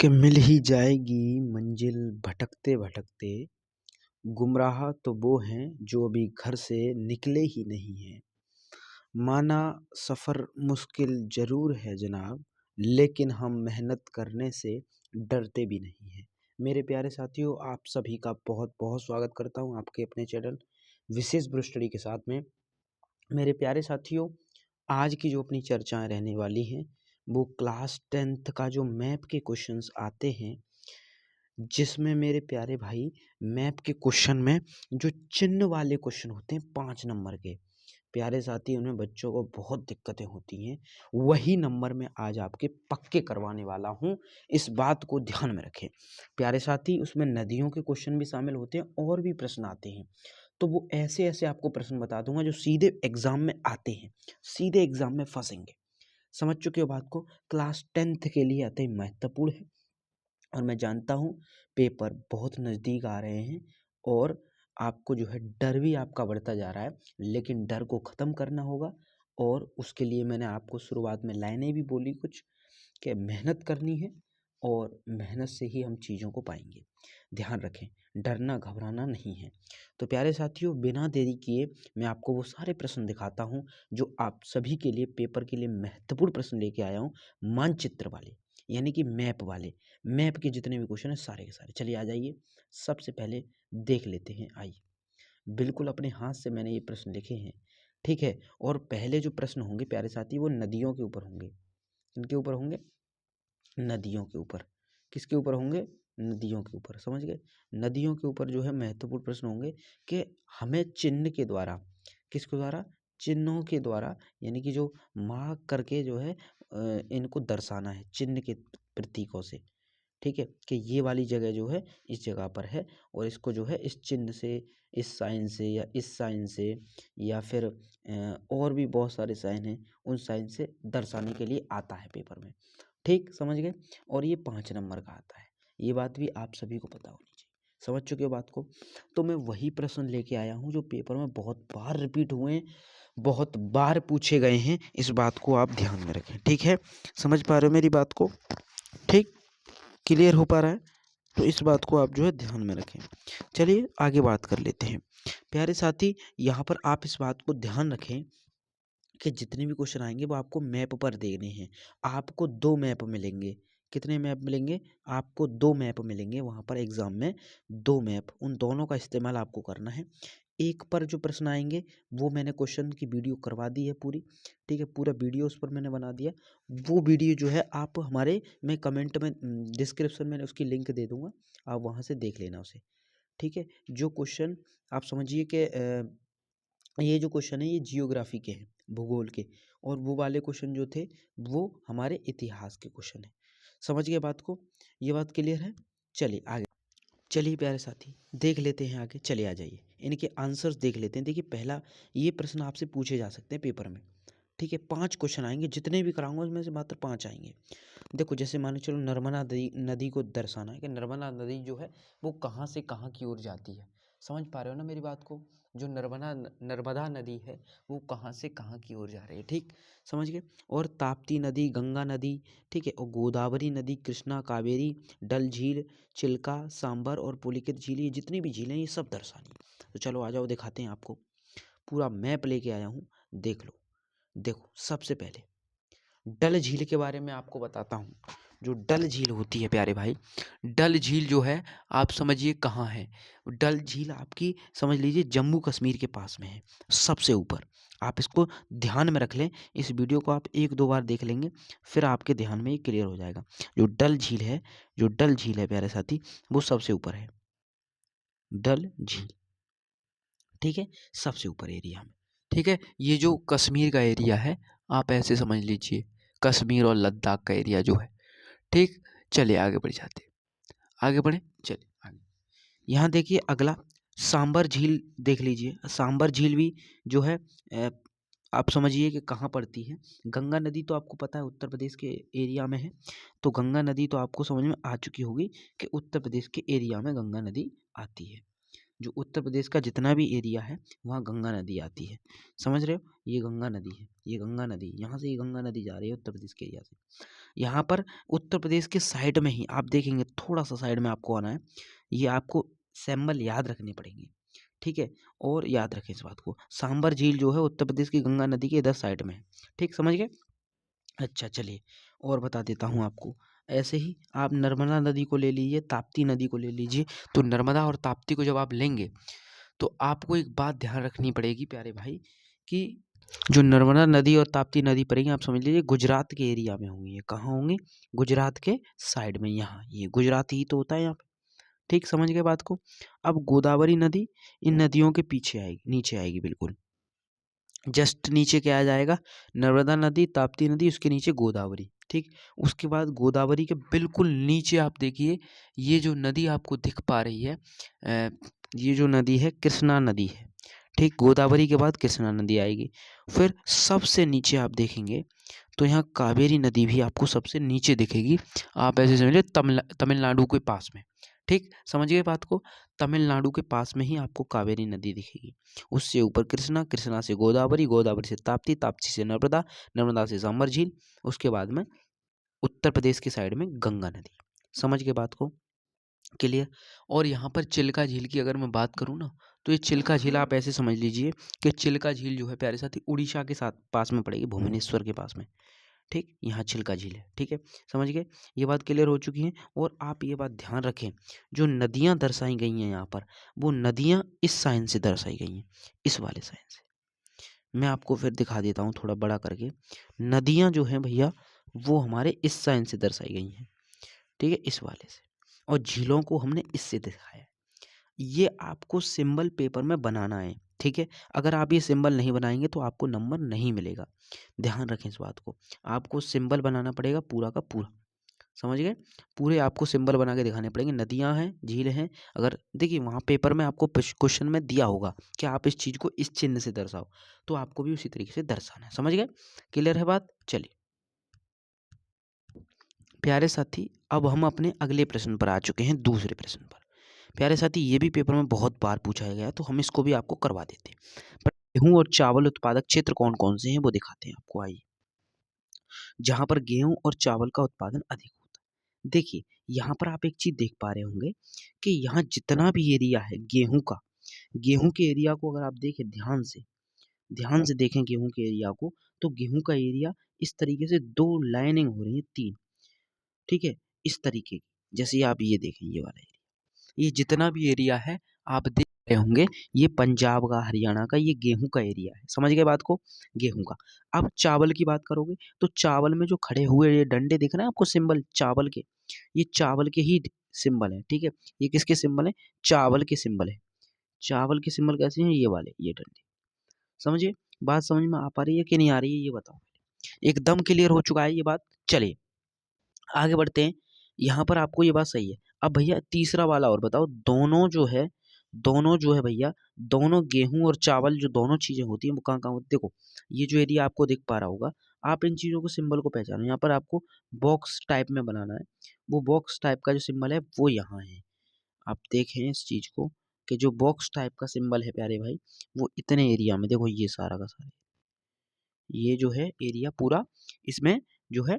कि मिल ही जाएगी मंजिल भटकते भटकते। गुमराह तो वो हैं जो अभी घर से निकले ही नहीं हैं। माना सफ़र मुश्किल ज़रूर है जनाब, लेकिन हम मेहनत करने से डरते भी नहीं हैं। मेरे प्यारे साथियों, आप सभी का बहुत बहुत स्वागत करता हूँ आपके अपने चैनल विशेष ब्रो स्टडी के साथ में। मेरे प्यारे साथियों, आज की जो अपनी चर्चाएं रहने वाली हैं वो क्लास 10th का जो मैप के क्वेश्चंस आते हैं, जिसमें मेरे प्यारे भाई मैप के क्वेश्चन में जो चिन्ह वाले क्वेश्चन होते हैं 5 नंबर के, प्यारे साथी उनमें बच्चों को बहुत दिक्कतें होती हैं। वही नंबर मैं आज आपके पक्के करवाने वाला हूँ, इस बात को ध्यान में रखें। प्यारे साथी, उसमें नदियों के क्वेश्चन भी शामिल होते हैं और भी प्रश्न आते हैं। तो वो ऐसे ऐसे आपको प्रश्न बता दूंगा जो सीधे एग्जाम में आते हैं, सीधे एग्जाम में फंसेंगे। समझ चुके हो बात को। क्लास 10th के लिए अति महत्वपूर्ण है और मैं जानता हूँ पेपर बहुत नज़दीक आ रहे हैं और आपको जो है डर भी आपका बढ़ता जा रहा है, लेकिन डर को ख़त्म करना होगा। और उसके लिए मैंने आपको शुरुआत में लाइनें भी बोली कुछ, कि मेहनत करनी है और मेहनत से ही हम चीज़ों को पाएंगे। ध्यान रखें, डरना घबराना नहीं है। तो प्यारे साथियों, बिना देरी किए मैं आपको वो सारे प्रश्न दिखाता हूँ जो आप सभी के लिए पेपर के लिए महत्वपूर्ण प्रश्न लेके आया हूँ। मानचित्र वाले, यानी कि मैप वाले, मैप के जितने भी क्वेश्चन हैं सारे के सारे। चलिए आ जाइए, सबसे पहले देख लेते हैं। आइए, बिल्कुल अपने हाथ से मैंने ये प्रश्न लिखे हैं, ठीक है। और पहले जो प्रश्न होंगे प्यारे साथी वो नदियों के ऊपर होंगे। इनके ऊपर होंगे, नदियों के ऊपर। किसके ऊपर होंगे? नदियों के ऊपर। समझ गए? नदियों के ऊपर जो है महत्वपूर्ण प्रश्न होंगे कि हमें चिन्ह के द्वारा, किसके द्वारा? चिन्हों के द्वारा, यानी कि जो मार्क करके जो है इनको दर्शाना है चिन्ह के प्रतीकों से। ठीक है, कि ये वाली जगह जो है इस जगह पर है और इसको जो है इस चिन्ह से, इस साइन से या इस साइन से, या फिर और भी बहुत सारे साइन हैं, उन साइन से दर्शाने के लिए आता है पेपर में। ठीक, समझ गए? और ये 5 नंबर का आता है, ये बात भी आप सभी को पता होनी चाहिए। समझ चुके हो बात को? तो मैं वही प्रश्न लेके आया हूँ जो पेपर में बहुत बार रिपीट हुए हैं, बहुत बार पूछे गए हैं। इस बात को आप ध्यान में रखें, ठीक है? समझ पा रहे हो मेरी बात को? ठीक, क्लियर हो पा रहा है? तो इस बात को आप जो है ध्यान में रखें। चलिए आगे बात कर लेते हैं। प्यारे साथी, यहाँ पर आप इस बात को ध्यान रखें कि जितने भी क्वेश्चन आएंगे वो आपको मैप पर देने हैं। आपको 2 मैप मिलेंगे। कितने मैप मिलेंगे? आपको 2 मैप मिलेंगे वहाँ पर एग्ज़ाम में, 2 मैप। उन दोनों का इस्तेमाल आपको करना है। एक पर जो प्रश्न आएंगे वो मैंने क्वेश्चन की वीडियो करवा दी है पूरी, ठीक है, पूरा वीडियो उस पर मैंने बना दिया। वो वीडियो जो है आप हमारे, मैं कमेंट में डिस्क्रिप्शन में उसकी लिंक दे दूंगा, आप वहाँ से देख लेना उसे। ठीक है, जो क्वेश्चन आप समझिए कि ये जो क्वेश्चन है ये जियोग्राफी के हैं, भूगोल के, और वो वाले क्वेश्चन जो थे वो हमारे इतिहास के क्वेश्चन हैं। समझ गए बात को? ये बात क्लियर है? चलिए आगे। चलिए प्यारे साथी, देख लेते हैं आगे। चले आ जाइए, इनके आंसर्स देख लेते हैं। देखिए, पहला ये प्रश्न आपसे पूछे जा सकते हैं पेपर में, ठीक है। 5 क्वेश्चन आएंगे, जितने भी कराऊंगा उसमें से मात्र 5 आएंगे। देखो, जैसे मान के चलो नर्मदा नदी, नदी को दर्शाना है कि नर्मदा नदी जो है वो कहाँ से कहाँ की ओर जाती है। समझ पा रहे हो ना मेरी बात को? जो नर्मदा नर्मदा नदी है वो कहाँ से कहाँ की ओर जा रही है, ठीक, समझ गए। और ताप्ती नदी, गंगा नदी, ठीक है, और गोदावरी नदी, कृष्णा, कावेरी, डल झील, चिल्का, सांबर और पुलिकित झील, ये जितनी भी झीलें ये सब दर्शानी है। तो चलो आ जाओ, दिखाते हैं आपको। पूरा मैप लेके आया हूँ, देख लो। देखो, सबसे पहले डल झील के बारे में आपको बताता हूँ। जो डल झील होती है प्यारे भाई, डल झील जो है आप समझिए कहाँ है। डल झील आपकी समझ लीजिए जम्मू कश्मीर के पास में है, सबसे ऊपर। आप इसको ध्यान में रख लें, इस वीडियो को आप 1-2 बार देख लेंगे, फिर आपके ध्यान में ये क्लियर हो जाएगा। जो डल झील है, जो डल झील है प्यारे साथी, वो सबसे ऊपर है, डल झील, ठीक है, सबसे ऊपर एरिया में। ठीक है, ये जो कश्मीर का एरिया है आप ऐसे समझ लीजिए, कश्मीर और लद्दाख का एरिया जो है, ठीक। चलिए आगे बढ़ जाते हैं, आगे बढ़े, चलिए आगे। यहाँ देखिए अगला, सांबर झील देख लीजिए। सांबर झील भी जो है आप समझिए कि कहाँ पड़ती है। गंगा नदी तो आपको पता है उत्तर प्रदेश के एरिया में है, तो गंगा नदी तो आपको समझ में आ चुकी होगी कि उत्तर प्रदेश के एरिया में गंगा नदी आती है। जो उत्तर प्रदेश का जितना भी एरिया है वहाँ गंगा नदी आती है। समझ रहे हो? ये गंगा नदी है, ये गंगा नदी, यहाँ से ये गंगा नदी जा रही है उत्तर प्रदेश के एरिया से। यहाँ पर उत्तर प्रदेश के साइड में ही आप देखेंगे, थोड़ा सा साइड में आपको आना है, ये आपको सिंबल याद रखने पड़ेंगे, ठीक है? और याद रखें इस बात को, सांबर झील जो है उत्तर प्रदेश की गंगा नदी के इधर साइड में है। ठीक, समझ गए? अच्छा चलिए और बता देता हूँ आपको। ऐसे ही आप नर्मदा नदी को ले लीजिए, ताप्ती नदी को ले लीजिए। तो नर्मदा और ताप्ती को जब आप लेंगे तो आपको एक बात ध्यान रखनी पड़ेगी प्यारे भाई, कि जो नर्मदा नदी और ताप्ती नदी पड़ेगी, आप समझ लीजिए गुजरात के एरिया में होंगी। ये कहाँ होंगी? गुजरात के साइड में, यहाँ ये गुजरात ही तो होता है यहाँ पे। ठीक, समझ गए बात को? अब गोदावरी नदी इन नदियों के पीछे आएगी, नीचे आएगी बिल्कुल। जस्ट नीचे क्या आ जाएगा? नर्मदा नदी, ताप्ती नदी, उसके नीचे गोदावरी। ठीक, उसके बाद गोदावरी के बिल्कुल नीचे आप देखिए, ये जो नदी आपको दिख पा रही है, ये जो नदी है कृष्णा नदी है। ठीक, गोदावरी के बाद कृष्णा नदी आएगी। फिर सबसे नीचे आप देखेंगे तो यहाँ कावेरी नदी भी आपको सबसे नीचे दिखेगी। आप ऐसे समझिए तमिलनाडु के पास में। ठीक, समझिए बात को, तमिलनाडु के पास में ही आपको कावेरी नदी दिखेगी। उससे ऊपर कृष्णा, कृष्णा से गोदावरी, गोदावरी से ताप्ती, ताप्ती से नर्मदा, नर्मदा से सांबर झील, उसके बाद में उत्तर प्रदेश की साइड में गंगा नदी। समझ गए बात को? क्लियर? और यहाँ पर चिल्का झील की अगर मैं बात करूँ ना, तो ये चिल्का झील आप ऐसे समझ लीजिए कि चिल्का झील जो है प्यारे साथी उड़ीसा के साथ पास में पड़ेगी, भुवनेश्वर के पास में। ठीक, यहाँ चिल्का झील है। ठीक है, समझ गए? ये बात क्लियर हो चुकी है। और आप ये बात ध्यान रखें, जो नदियाँ दर्शाई गई हैं यहाँ पर, वो नदियाँ इस साइन से दर्शाई गई हैं, इस वाले साइन से। मैं आपको फिर दिखा देता हूँ थोड़ा बड़ा करके। नदियाँ जो हैं भैया, वो हमारे इस साइन से दर्शाई गई हैं, ठीक है, इस वाले से। और झीलों को हमने इससे दिखाया है। ये आपको सिंबल पेपर में बनाना है, ठीक है? अगर आप ये सिंबल नहीं बनाएंगे तो आपको नंबर नहीं मिलेगा। ध्यान रखें इस बात को। आपको सिंबल बनाना पड़ेगा पूरा का पूरा, समझ गए? पूरे आपको सिंबल बना के दिखाने पड़ेंगे। नदियाँ हैं, झील हैं। अगर देखिए वहाँ पेपर में आपको क्वेश्चन में दिया होगा कि आप इस चीज़ को इस चिन्ह से दर्शाओ, तो आपको भी उसी तरीके से दर्शाना है। समझ गए? क्लियर है बात? चलिए प्यारे साथी, अब हम अपने अगले प्रश्न पर आ चुके हैं, दूसरे प्रश्न पर। प्यारे साथी, ये भी पेपर में बहुत बार पूछा गया है, तो हम इसको भी आपको करवा देते हैं। पर गेहूं और चावल उत्पादक क्षेत्र कौन कौन से हैं वो दिखाते हैं आपको, आइए। जहां पर गेहूं और चावल का उत्पादन अधिक होता है। देखिए यहाँ पर आप एक चीज देख पा रहे होंगे कि यहाँ जितना भी एरिया है गेहूं का, गेहूं के एरिया को अगर आप देखें ध्यान से देखें गेहूं के एरिया को, तो गेहूं का एरिया इस तरीके से दो लाइनिंग हो रही है, तीन, ठीक है, इस तरीके की। जैसे आप ये देखें, ये वाला एरिया, ये जितना भी एरिया है आप देख रहे होंगे, ये पंजाब का, हरियाणा का, ये गेहूं का एरिया है। समझ गए बात को? गेहूं का। अब चावल की बात करोगे तो चावल में जो खड़े हुए ये डंडे दिख रहे हैं आपको, सिंबल चावल के, ये चावल के ही सिंबल है, ठीक है? ये किसके सिंबल है? चावल के सिंबल है। चावल के सिंबल कैसे हैं? ये वाले, ये डंडे। समझिए? बात समझ में आ पा रही है कि नहीं आ रही है, ये बताओ। एकदम क्लियर हो चुका है ये बात? चलिए आगे बढ़ते हैं। यहाँ पर आपको ये बात सही है। अब भैया तीसरा वाला और बताओ, दोनों जो है भैया, दोनों गेहूं और चावल जो दोनों चीजें होती हैं वो कहाँ कहाँ होती है? देखो ये जो एरिया आपको दिख पा रहा होगा, आप इन चीजों को सिंबल को पहचानो। यहाँ पर आपको बॉक्स टाइप में बनाना है, वो बॉक्स टाइप का जो सिंबल है वो यहाँ है। आप देखें इस चीज को कि जो बॉक्स टाइप का सिंबल है प्यारे भाई, वो इतने एरिया में, देखो ये सारा का सारा, ये जो है एरिया पूरा इसमें जो है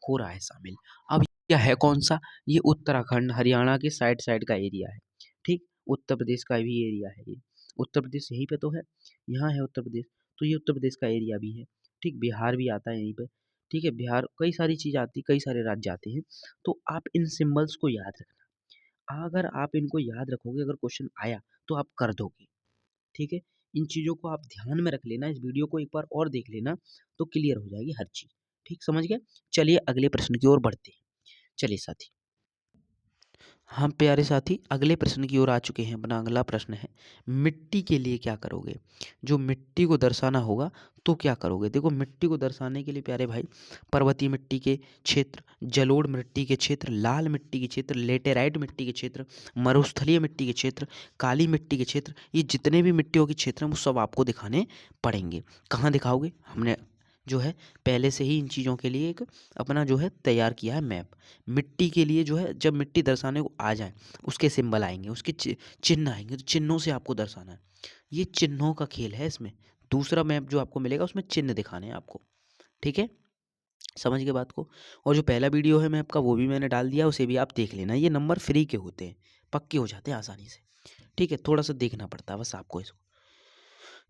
हो रहा है शामिल। अब क्या है कौन सा? ये उत्तराखंड, हरियाणा के साइड साइड का एरिया है। ठीक, उत्तर प्रदेश का भी एरिया है ये। उत्तर प्रदेश यहीं पे तो है, यहाँ है उत्तर प्रदेश, तो ये उत्तर प्रदेश का एरिया भी है। ठीक, बिहार भी आता है यहीं पे। ठीक है, बिहार, कई सारी चीज आती, कई सारे राज्य आते हैं। तो आप इन सिंबल्स को याद रखना। अगर आप इनको याद रखोगे, अगर क्वेश्चन आया तो आप कर दोगे। ठीक है, इन चीज़ों को आप ध्यान में रख लेना, इस वीडियो को एक बार और देख लेना, तो क्लियर हो जाएगी हर चीज़। ठीक, समझ गए? चलिए अगले प्रश्न की ओर बढ़ते हैं। चलिए साथी, हम प्यारे साथी अगले प्रश्न की ओर आ चुके हैं। अपना अगला प्रश्न है, मिट्टी के लिए क्या करोगे? जो मिट्टी को दर्शाना होगा तो क्या करोगे? देखो मिट्टी को दर्शाने के लिए प्यारे भाई, पर्वतीय मिट्टी के क्षेत्र, जलोढ़ मिट्टी के क्षेत्र, लाल मिट्टी के क्षेत्र, लेटेराइट मिट्टी के क्षेत्र, मरुस्थलीय मिट्टी के क्षेत्र, काली मिट्टी के क्षेत्र, ये जितने भी मिट्टियों के क्षेत्र हैं वो सब आपको दिखाने पड़ेंगे। कहाँ दिखाओगे? हमने जो है पहले से ही इन चीज़ों के लिए एक अपना जो है तैयार किया है मैप। मिट्टी के लिए जो है जब मिट्टी दर्शाने को आ जाए उसके सिंबल आएंगे, उसके चिन्ह आएंगे, तो चिन्हों से आपको दर्शाना है। ये चिन्हों का खेल है इसमें। दूसरा मैप जो आपको मिलेगा उसमें चिन्ह दिखाने हैं आपको। ठीक है, समझ गए बात को। और जो पहला वीडियो है मैप का वो भी मैंने डाल दिया, उसे भी आप देख लेना। ये नंबर फ्री के होते हैं, पक्के हो जाते हैं आसानी से। ठीक है, थोड़ा सा देखना पड़ता है बस आपको इसको।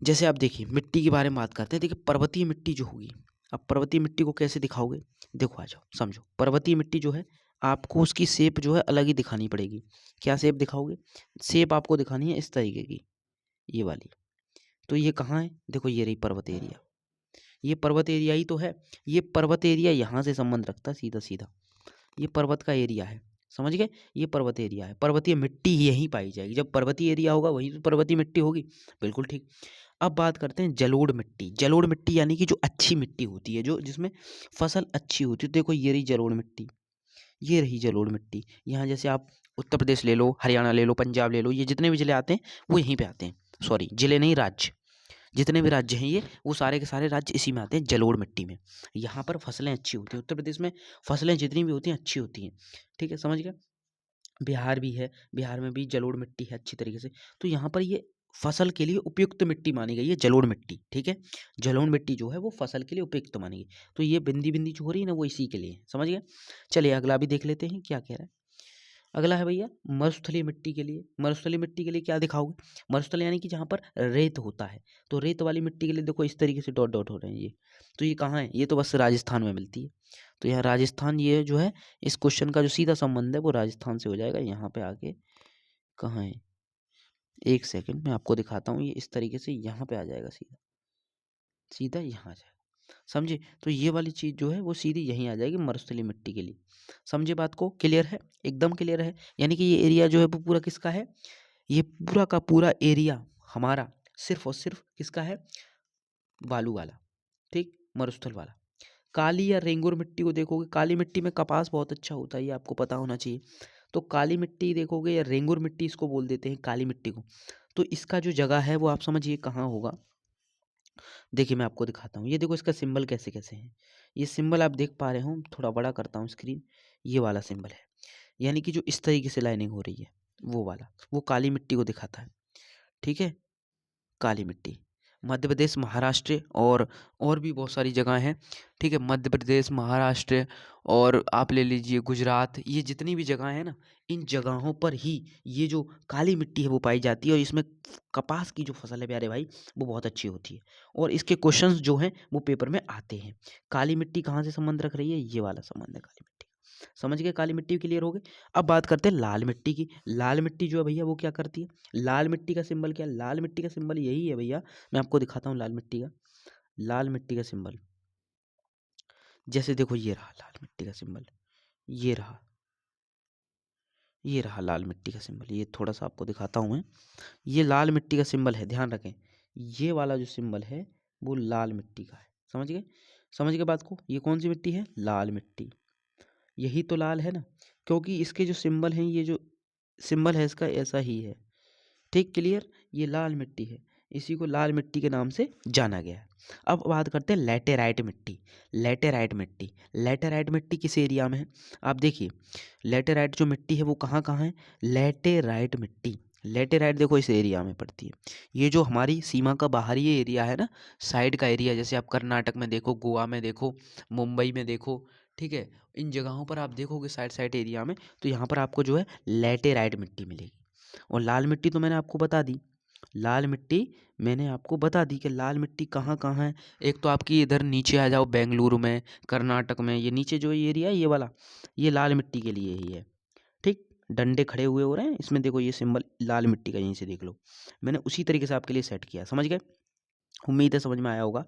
जैसे आप देखिए मिट्टी के बारे में बात करते हैं। देखिए पर्वतीय मिट्टी जो होगी, अब पर्वतीय मिट्टी को कैसे दिखाओगे? देखो आ जाओ समझो। पर्वतीय मिट्टी जो है आपको उसकी शेप जो है अलग ही दिखानी पड़ेगी। क्या शेप दिखाओगे? शेप आपको दिखानी है इस तरीके की, ये वाली। तो ये कहाँ है? देखो ये रही पर्वत एरिया, ये पर्वत एरिया ही तो है। ये पर्वत एरिया यहाँ से संबंध रखता है सीधा सीधा, ये पर्वत का एरिया है, समझ गए? ये पर्वत एरिया है, पर्वतीय मिट्टी यहीं पाई जाएगी। जब पर्वतीय एरिया होगा वहीं तो पर्वतीय मिट्टी होगी। बिल्कुल ठीक। अब बात करते हैं जलोढ़ मिट्टी। जलोढ़ मिट्टी यानी कि जो अच्छी मिट्टी होती है, जो जिसमें फसल अच्छी होती है। देखो ये रही जलोढ़ मिट्टी, ये रही जलोढ़ मिट्टी। यहाँ जैसे आप उत्तर प्रदेश ले लो, हरियाणा ले लो, पंजाब ले लो, ये जितने भी जिले आते हैं वो यहीं पे आते हैं। सॉरी जिले नहीं, राज्य। जितने भी राज्य हैं ये, वो सारे के सारे राज्य इसी में आते हैं, जलोढ़ मिट्टी में। यहाँ पर फसलें अच्छी होती हैं। उत्तर प्रदेश में फसलें जितनी भी होती हैं अच्छी होती हैं। ठीक है, समझ गए? बिहार भी है, बिहार में भी जलोढ़ मिट्टी है अच्छी तरीके से। तो यहाँ पर ये फसल के लिए उपयुक्त मिट्टी मानी गई है जलोढ़ मिट्टी। ठीक है, जलोढ़ मिट्टी जो है वो फसल के लिए उपयुक्त मानी गई। तो ये बिंदी बिंदी जो हो रही है ना वो इसी के लिए है, समझ गए? चलिए अगला भी देख लेते हैं क्या कह रहा है। अगला है भैया मरुस्थलीय मिट्टी के लिए। मरुस्थलीय मिट्टी के लिए क्या दिखाओगे? मरुस्थल यानी कि जहाँ पर रेत होता है। तो रेत वाली मिट्टी के लिए देखो इस तरीके से डॉट डॉट हो रहे हैं ये। तो ये कहाँ है? ये तो बस राजस्थान में मिलती है। तो यहाँ राजस्थान, ये जो है इस क्वेश्चन का जो सीधा संबंध है वो राजस्थान से हो जाएगा। यहाँ पे आके कहाँ है, एक सेकंड मैं आपको दिखाता हूँ। ये इस तरीके से यहाँ पे आ जाएगा, सीधा सीधा यहाँ आ जाएगा, समझे? तो ये वाली चीज़ जो है वो सीधी यहीं आ जाएगी मरुस्थलीय मिट्टी के लिए। समझे बात को? क्लियर है? एकदम क्लियर है। यानी कि ये एरिया जो है वो पूरा किसका है? ये पूरा का पूरा एरिया हमारा सिर्फ और सिर्फ किसका है? बालू वाला, ठीक, मरुस्थल वाला। काली या रेंगुर मिट्टी को देखोगे, काली मिट्टी में कपास बहुत अच्छा होता है, ये आपको पता होना चाहिए। तो काली मिट्टी देखोगे या रेंगुर मिट्टी इसको बोल देते हैं काली मिट्टी को। तो इसका जो जगह है वो आप समझिए कहाँ होगा। देखिए मैं आपको दिखाता हूँ। ये देखो इसका सिंबल कैसे कैसे है। ये सिंबल आप देख पा रहे हो, थोड़ा बड़ा करता हूँ स्क्रीन। ये वाला सिंबल है, यानी कि जो इस तरीके से लाइनिंग हो रही है वो वाला, वो काली मिट्टी को दिखाता है। ठीक है, काली मिट्टी। मध्य प्रदेश, महाराष्ट्र और भी बहुत सारी जगह हैं। ठीक है, मध्य प्रदेश, महाराष्ट्र और आप ले लीजिए गुजरात, ये जितनी भी जगह हैं ना, इन जगहों पर ही ये जो काली मिट्टी है वो पाई जाती है। और इसमें कपास की जो फसल है प्यारे भाई वो बहुत अच्छी होती है। और इसके क्वेश्चंस जो हैं वो पेपर में आते हैं। काली मिट्टी कहाँ से संबंध रख रही है? ये वाला संबंध है काली मिट्टी। समझ गए? काली मिट्टी क्लियर हो गई। अब बात करते हैं लाल मिट्टी की। लाल मिट्टी जो है भैया वो क्या करती है? लाल मिट्टी का सिंबल क्या है? लाल मिट्टी का सिंबल यही है भैया, मैं आपको दिखाता हूँ लाल मिट्टी का। लाल मिट्टी का सिंबल जैसे देखो ये रहा लाल मिट्टी का सिंबल, ये रहा, ये रहा लाल मिट्टी का सिंबल। ये थोड़ा सा आपको दिखाता हूँ मैं। ये लाल मिट्टी का सिंबल है, ध्यान रखें। ये वाला जो सिंबल है वो लाल मिट्टी का है। समझ गए? समझ गए बात को? ये कौन सी मिट्टी है? लाल मिट्टी। यही तो लाल है ना, क्योंकि इसके जो सिंबल हैं, ये जो सिंबल है इसका ऐसा ही है। ठीक, क्लियर? ये लाल मिट्टी है, इसी को लाल मिट्टी के नाम से जाना गया है। अब बात करते हैं लैटेराइट मिट्टी। लैटेराइट मिट्टी, लैटेराइट मिट्टी किस एरिया में है? आप देखिए लैटेराइट जो मिट्टी है वो कहाँ कहाँ है? लैटेराइट मिट्टी, लैटेराइट देखो इस एरिया में पड़ती है। ये जो हमारी सीमा का बाहरी एरिया है ना, साइड का एरिया, जैसे आप कर्नाटक में देखो, गोवा में देखो, मुंबई में देखो, ठीक है, इन जगहों पर आप देखोगे साइड साइड एरिया में, तो यहाँ पर आपको जो है लैटेराइट मिट्टी मिलेगी। और लाल मिट्टी तो मैंने आपको बता दी, लाल मिट्टी मैंने आपको बता दी कि लाल मिट्टी कहाँ कहाँ है। एक तो आपकी इधर नीचे आ जाओ, बेंगलुरु में, कर्नाटक में, ये नीचे जो एरिया है ये वाला, ये लाल मिट्टी के लिए ही है। ठीक, डंडे खड़े हुए हो रहे हैं इसमें, देखो ये सिंबल लाल मिट्टी का, यहीं से देख लो, मैंने उसी तरीके से आपके लिए सेट किया। समझ गए? उम्मीद है समझ में आया होगा।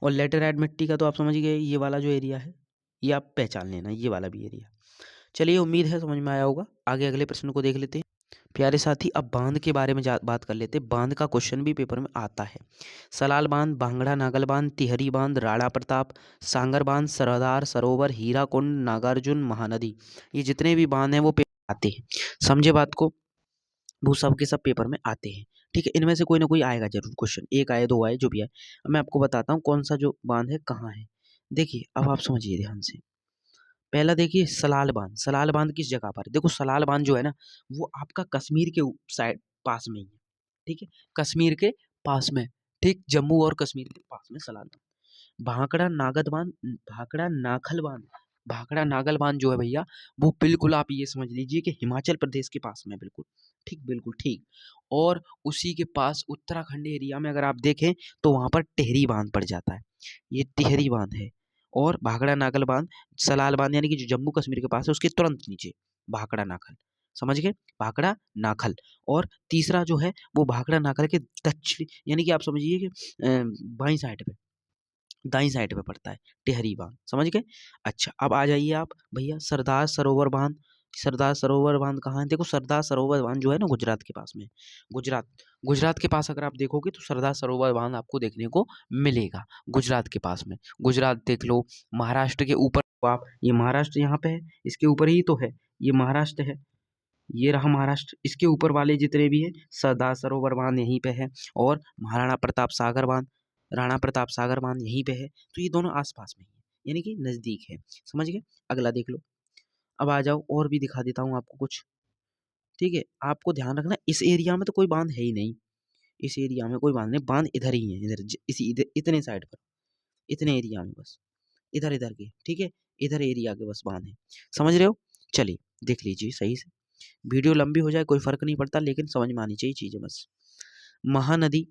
और लेटेराइट मिट्टी का तो आप समझ गए, ये वाला जो एरिया है ये आप पहचान लेना, ये वाला भी एरिया। चलिए उम्मीद है समझ में आया होगा। आगे अगले प्रश्न को देख लेते हैं। प्यारे साथी, अब बांध के बारे में बात कर लेते हैं। बांध का क्वेश्चन भी पेपर में आता है। सलाल बांध, भांगड़ा नागल बांध, तिहरी बांध, राणा प्रताप, सांगर बांध, सरदार सरोवर, हीराकुंड, नागार्जुन, महानदी, ये जितने भी बांध हैं वो पेपर आते हैं। समझे बात को? वो सब के सब पेपर में आते हैं। ठीक है, इनमें से कोई ना कोई आएगा जरूर क्वेश्चन, एक आए दो आए जो भी आए। अब मैं आपको बताता हूँ कौन सा जो बांध है कहाँ है। देखिए अब आप समझिए ध्यान से। पहला देखिए सलाल बांध। सलाल बांध किस जगह पर है? देखो सलाल बांध जो है ना, वो आपका कश्मीर के साइड पास में ही है। ठीक है, कश्मीर के पास में, ठीक, जम्मू और कश्मीर के पास में सलाल बांध। भाखड़ा नागद बांध, भाखड़ा नाखल बांध, भाखड़ा नागल बांध जो है भैया, वो बिल्कुल आप ये समझ लीजिए कि हिमाचल प्रदेश के पास में है, बिल्कुल ठीक, बिल्कुल ठीक। और उसी के पास उत्तराखंड एरिया में अगर आप देखें तो वहां पर टिहरी बांध पड़ जाता है, ये टिहरी बांध है। और भाखड़ा नागल बांध, सलाल बांध यानी कि जो जम्मू कश्मीर के पास है उसके तुरंत नीचे भाखड़ा नाखल, समझ गए, भाखड़ा नाखल। और तीसरा जो है वो भाखड़ा नाखल के दक्षिण यानी कि आप समझिए कि बाई साइड पे, दाई साइड पे पड़ता है टिहरी बांध, समझ गए। अच्छा अब आ जाइए आप भैया सरदार सरोवर बांध। सरदार सरोवर बांध कहाँ है? देखो सरदार सरोवर बांध जो है ना गुजरात के पास में, गुजरात, गुजरात के पास अगर आप देखोगे तो सरदार सरोवर बांध आपको देखने को मिलेगा गुजरात के पास में। गुजरात देख लो, महाराष्ट्र के ऊपर आप, ये महाराष्ट्र यहाँ पे है, इसके ऊपर ही तो है, ये महाराष्ट्र है, ये रहा महाराष्ट्र, इसके ऊपर वाले जितने भी हैं सरदार सरोवर बांध यहीं पे है। और महाराणा प्रताप सागर बांध, राणा प्रताप सागर बांध यहीं पे है। तो ये दोनों आसपास में ही है, यानी कि नजदीक है, समझ गए। अगला देख लो। अब आ जाओ और भी दिखा देता हूँ आपको कुछ। ठीक है, आपको ध्यान रखना इस एरिया में तो कोई बांध है ही नहीं, इस एरिया में कोई बांध नहीं, बांध इधर ही है, इधर इसी इधर इतने साइड पर, इतने एरिया में बस, इधर इधर के, ठीक है, इधर एरिया के बस बांध है, समझ रहे हो। चलिए देख लीजिए सही से, वीडियो लंबी हो जाए कोई फर्क नहीं पड़ता, लेकिन समझ में आनी चाहिए चीजें बस। महानदी,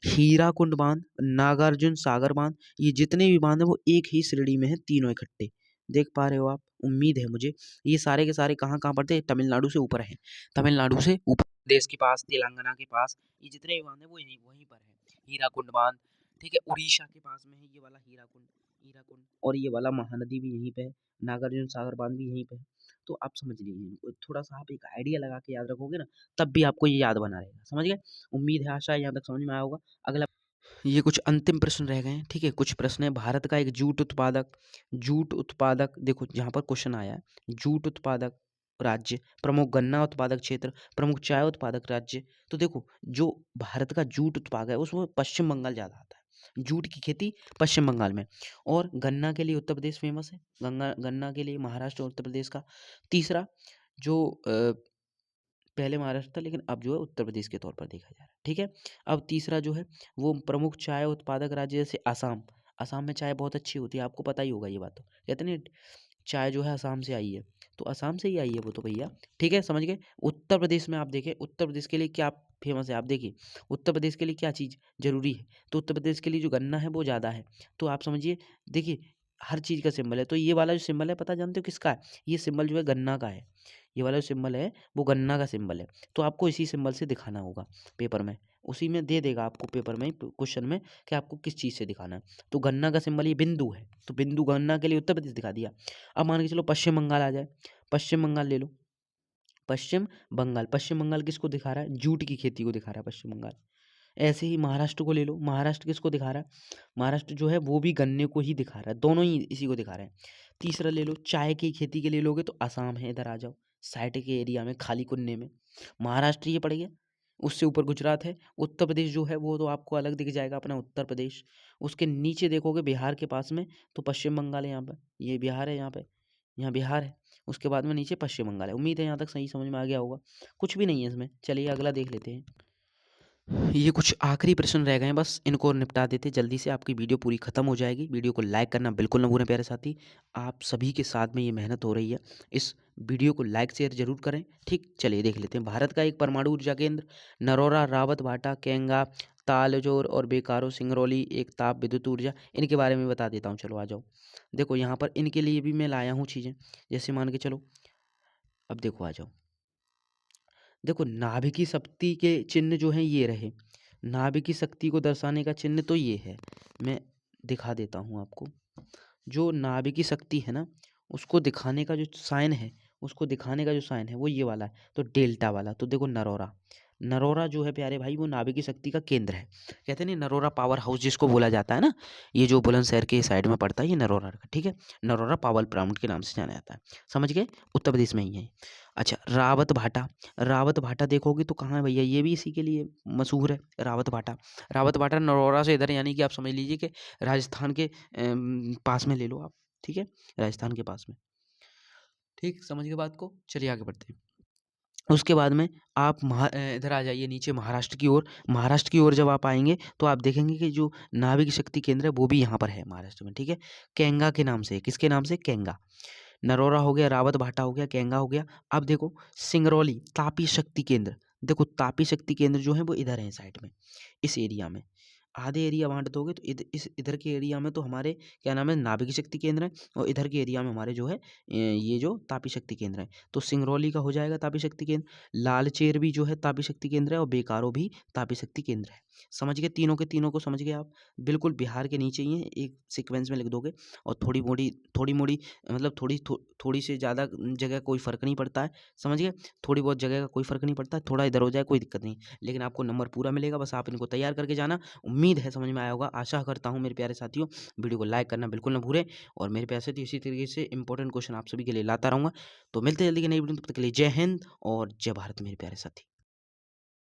हीराकुंड बांध, नागार्जुन सागर बांध, ये जितने भी बांध है वो एक ही श्रेणी में है, तीनों इकट्ठे, देख पा रहे हो आप, उम्मीद है मुझे। ये सारे के सारे कहाँ कहाँ पड़ते हैं? तमिलनाडु से ऊपर है, तमिलनाडु से ऊपर देश के पास, तेलंगाना के पास, ये जितने भी बांध है वो यहीं वहीं पर है। हीराकुंड बांध, ठीक है, उड़ीसा के पास में है ये वाला हीराकुंड, हीराकुंड, और ये वाला महानदी भी यहीं पे है, नागार्जुन सागर बांध भी यहीं पे है। तो आप समझ लीजिए, थोड़ा सा आप एक आइडिया लगा के याद रखोगे ना, तब भी आपको ये याद बना रहेगा, समझ गए। उम्मीद है आशा है यहाँ तक समझ में आया होगा। अगला, ये कुछ अंतिम प्रश्न रह गए हैं, ठीक है, कुछ प्रश्न है। भारत का एक जूट उत्पादक, जूट उत्पादक, देखो जहाँ पर क्वेश्चन आया है, जूट उत्पादक राज्य, प्रमुख गन्ना उत्पादक क्षेत्र, प्रमुख चाय उत्पादक राज्य। तो देखो जो भारत का जूट उत्पादक है उसमें पश्चिम बंगाल ज़्यादा आता है, जूट की खेती पश्चिम बंगाल में। और गन्ना के लिए उत्तर प्रदेश फेमस है, गंगा गन्ना के लिए महाराष्ट्र और उत्तर प्रदेश का। तीसरा जो पहले महाराष्ट्र था लेकिन अब जो है उत्तर प्रदेश के तौर पर देखा जा रहा है, ठीक है। अब तीसरा जो है वो प्रमुख चाय उत्पादक राज्य, जैसे आसाम, आसाम में चाय बहुत अच्छी होती है, आपको पता ही होगा ये बात, तो कहते हैं ना चाय जो है आसाम से आई है, तो आसाम से ही आई है वो तो भैया, ठीक है, समझ गए। उत्तर प्रदेश में आप देखें, उत्तर प्रदेश के लिए क्या फेमस है, आप देखिए उत्तर प्रदेश के लिए क्या चीज़ जरूरी है, तो उत्तर प्रदेश के लिए जो गन्ना है वो ज़्यादा है। तो आप समझिए, देखिए हर चीज़ का सिंबल है, तो ये वाला जो सिंबल है पता जानते हो किसका है? ये सिंबल जो है गन्ना का है, ये वाला जो सिंबल है वो गन्ना का सिंबल है। तो आपको इसी सिंबल से दिखाना होगा पेपर में, उसी में दे देगा आपको पेपर में क्वेश्चन में कि आपको किस चीज़ से दिखाना है। तो गन्ना का सिंबल ये बिंदु है, तो बिंदु गन्ना के लिए उत्तर प्रदेश दिखा दिया। अब मान के चलो पश्चिम बंगाल आ जाए, पश्चिम बंगाल ले लो, पश्चिम बंगाल, पश्चिम बंगाल किसको दिखा रहा है? जूट की खेती को दिखा रहा है पश्चिम बंगाल। ऐसे ही महाराष्ट्र को ले लो, महाराष्ट्र किसको दिखा रहा है? महाराष्ट्र जो है वो भी गन्ने को ही दिखा रहा है, दोनों ही इसी को दिखा रहे हैं। तीसरा ले लो, चाय की खेती के लिए लोगे तो असम है, इधर आ जाओ साइड के एरिया में, खाली कुन्ने में, महाराष्ट्र ये पड़ गया। उससे ऊपर गुजरात है। उत्तर प्रदेश जो है वो तो आपको अलग दिख जाएगा, अपना उत्तर प्रदेश। उसके नीचे देखोगे बिहार के पास में तो पश्चिम बंगाल है, यहाँ पर ये बिहार है, यहाँ पे यहाँ बिहार है। उसके बाद में नीचे पश्चिम बंगाल है। उम्मीद है यहाँ तक सही समझ में आ गया होगा, कुछ भी नहीं है इसमें। चलिए अगला देख लेते हैं। ये कुछ आखिरी प्रश्न रह गए हैं, बस इनको निपटा देते जल्दी से, आपकी वीडियो पूरी खत्म हो जाएगी। वीडियो को लाइक करना बिल्कुल ना भूलें प्यारे साथी, आप सभी के साथ में ये मेहनत हो रही है, इस वीडियो को लाइक शेयर जरूर करें। ठीक, चलिए देख लेते हैं। भारत का एक परमाणु ऊर्जा केंद्र, नरोरा, रावत भाटा, केंगा, तालजोर और बेकारो, सिंगरौली एक ताप विद्युत ऊर्जा, इनके बारे में बता देता हूँ। चलो आ जाओ, देखो यहाँ पर इनके लिए भी मैं लाया हूँ चीज़ें, जैसे मान के चलो, अब देखो आ जाओ, देखो नाभिकी शक्ति के चिन्ह जो हैं ये रहे, नाभिकी शक्ति को दर्शाने का चिन्ह तो ये है, मैं दिखा देता हूँ आपको। जो नाभिकी शक्ति है ना, उसको दिखाने का जो साइन है, उसको दिखाने का जो साइन है वो ये वाला है, तो डेल्टा वाला। तो देखो नरोरा, नरोरा जो है प्यारे भाई वो नाभिक शक्ति का केंद्र है। कहते हैं ना नरोरा पावर हाउस जिसको बोला जाता है ना, ये जो बुलंदशहर के साइड में पड़ता है ये नरोरा का, ठीक है। नरोरा पावर प्लांट के नाम से जाना जाता है, समझ गए, उत्तर प्रदेश में ही है। अच्छा, रावत भाटा। रावत भाटा देखोगे तो कहाँ है भैया, ये भी इसी के लिए मशहूर है, रावत भाटा। रावत भाटा नरोरा से इधर, यानी कि आप समझ लीजिए कि राजस्थान के पास में ले लो आप, ठीक है, राजस्थान के पास में। ठीक, समझ गए बात को, चलिए आगे बढ़ते हैं। उसके बाद में आप इधर आ जाइए नीचे महाराष्ट्र की ओर। महाराष्ट्र की ओर जब आप आएंगे तो आप देखेंगे कि जो नाभिक शक्ति केंद्र है वो भी यहाँ पर है महाराष्ट्र में, ठीक है। केंगा के नाम से, किसके नाम से, केंगा। नरोरा हो गया, रावत भाटा हो गया, केंगा हो गया। अब देखो सिंगरौली तापी शक्ति केंद्र। देखो तापी शक्ति केंद्र जो है वो इधर है साइड में, इस एरिया में। आधे एरिया बांट दोगे तो इधर के एरिया में तो हमारे क्या नाम है, नाभिक शक्ति केंद्र है, और इधर के एरिया में हमारे जो है ये जो तापी शक्ति केंद्र है। तो सिंगरौली का हो जाएगा तापी शक्ति केंद्र, लालचेर भी जो है तापी शक्ति केंद्र है, और बेकारो भी तापी शक्ति केंद्र है। समझ गए, तीनों के तीनों को समझ गए आप, बिल्कुल बिहार के नीचे ही है, एक सीक्वेंस में लिख दोगे। और थोड़ी मोड़ी मतलब थोड़ी से ज़्यादा जगह कोई फ़र्क नहीं पड़ता है, समझ गए, थोड़ी बहुत जगह का कोई फ़र्क नहीं पड़ता है, थोड़ा इधर हो जाए कोई दिक्कत नहीं, लेकिन आपको नंबर पूरा मिलेगा, बस आप इनको तैयार करके जाना। उम्मीद है समझ में आया होगा, आशा करता हूँ मेरे प्यारे साथियों। वीडियो को लाइक करना बिल्कुल ना भूलें, और मेरे प्यारे साथियों इसी तरीके से इंपॉर्टेंट क्वेश्चन आप सभी के लिए लाता रहूँगा। तो मिलते हैं जल्दी की नई वीडियो में, तब तक के लिए जय हिंद और जय भारत मेरे प्यारे साथी।